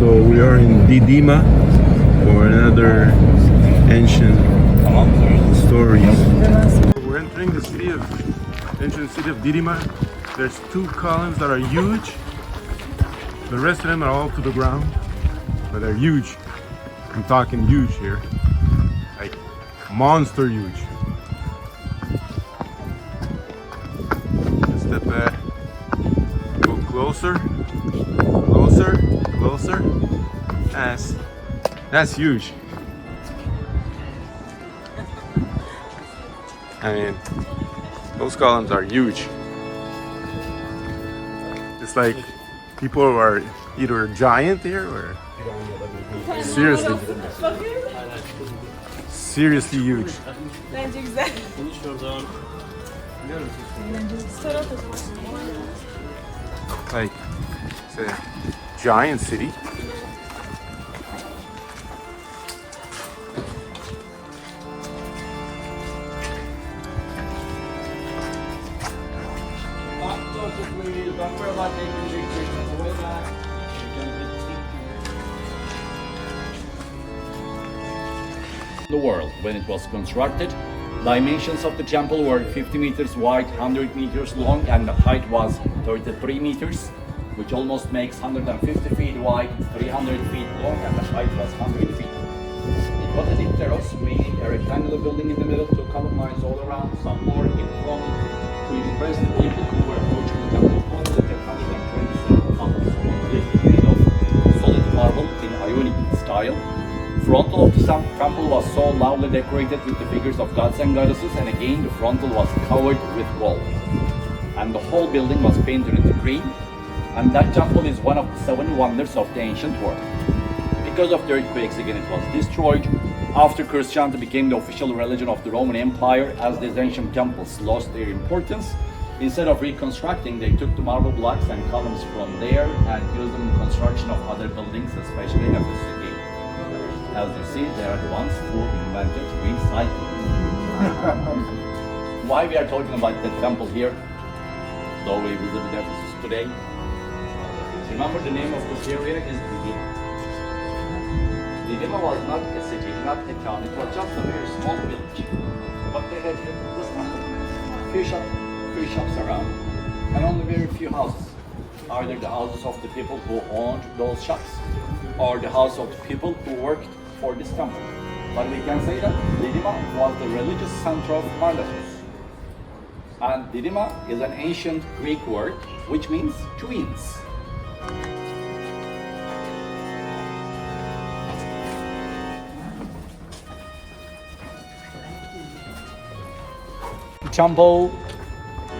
So we are in Didyma for another ancient stories. We're entering the ancient city of Didyma. There's two columns that are huge. The rest of them are all to the ground, but they're huge. I'm talking huge here, like monster huge. Step back, go closer, closer, closer. That's huge. I mean, those columns are huge. It's like people are either giant here or seriously huge. Bence güzel. Like, it's a giant city. The world when it was constructed. Dimensions of the temple were 50 meters wide, 100 meters long, and the height was 33 meters, which almost makes 150 feet wide, 300 feet long, and the height was 100 feet. It was a dipteros, meaning a rectangular building in the middle, 2 column lines all around, some more in front to impress the people who were approaching the temple. Pointed at 127 columns, made of solid marble in Ionic style. Frontal of the temple was so loudly decorated with the figures of gods and goddesses, and again the frontal was covered with gold. And the whole building was painted into green, and that temple is one of the 7 wonders of the ancient world. Because of the earthquakes again it was destroyed. After Christianity became the official religion of the Roman Empire, as these ancient temples lost their importance, instead of reconstructing, they took the marble blocks and columns from there and used them in construction of other buildings, especially in Ephesus. As you see, they are the ones who invented recycling. Why we are talking about the temple here, though we visited Ephesus today? Remember, the name of this area is Didyma. Didyma was not a city, not a town, it was just a very small village. But they had this temple, few shops around, and only very few houses. Either the houses of the people who owned those shops, or the house of the people who worked for this temple. But we can say that Didyma was the religious center of Miletus. And Didyma is an ancient Greek word which means twins.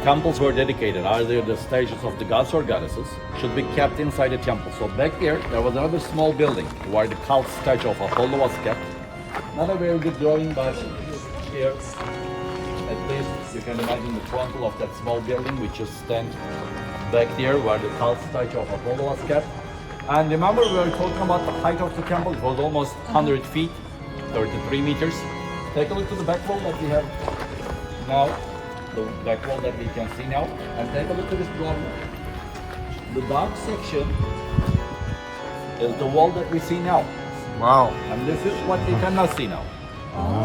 Temples were dedicated, either the statues of the gods or goddesses should be kept inside the temple. So back there was another small building where the cult statue of Apollo was kept. Not a very good drawing, but here, at least you can imagine the frontal of that small building which is stand back there where the cult statue of Apollo was kept. And remember, we were talking about the height of the temple. It was almost 100 feet, 33 meters. Take a look to the back wall that we have now. The back wall that we can see now, and take a look at this drawing. The dark section is the wall that we see now. Wow. And this is what we cannot see now.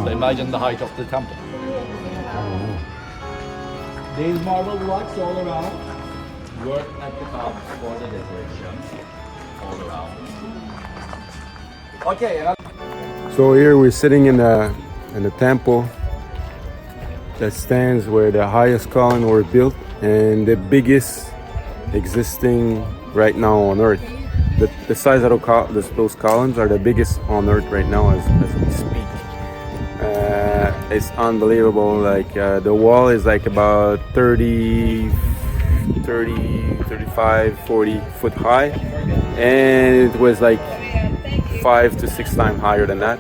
So imagine the height of the temple. These marble blocks all around were at the top for the decoration all around. Okay. So here we're sitting in the temple that stands where the highest column were built and the biggest existing right now on Earth. The size of those columns are the biggest on Earth right now as we speak. It's unbelievable. Like the wall is like about 30, 35, 40 foot high, and it was like 5 to 6 times higher than that.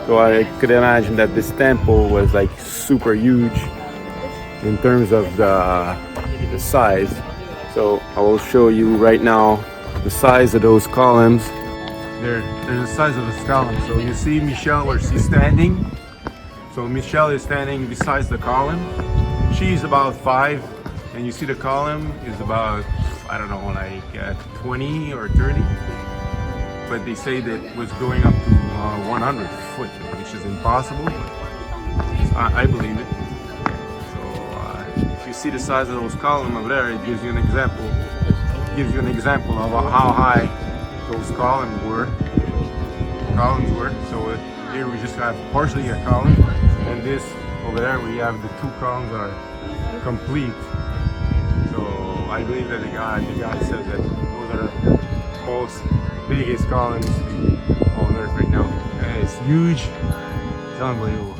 So I could imagine that this temple was like super huge in terms of the size. So I will show you right now the size of those columns. There's the size of this column. So you see Michelle where she's standing. So Michelle is standing beside the column. She's about 5, and you see the column is about, I don't know, like 20 or 30. but they say that it was going up to 100 foot, which is impossible. I believe it. So if you see the size of those columns over there, it gives you an example. Of how high those columns were. So here we just have partially a column, and this over there we have the two columns that are complete. So I believe that the guy says that those are the most biggest columns on Earth right now. And it's huge. It's unbelievable.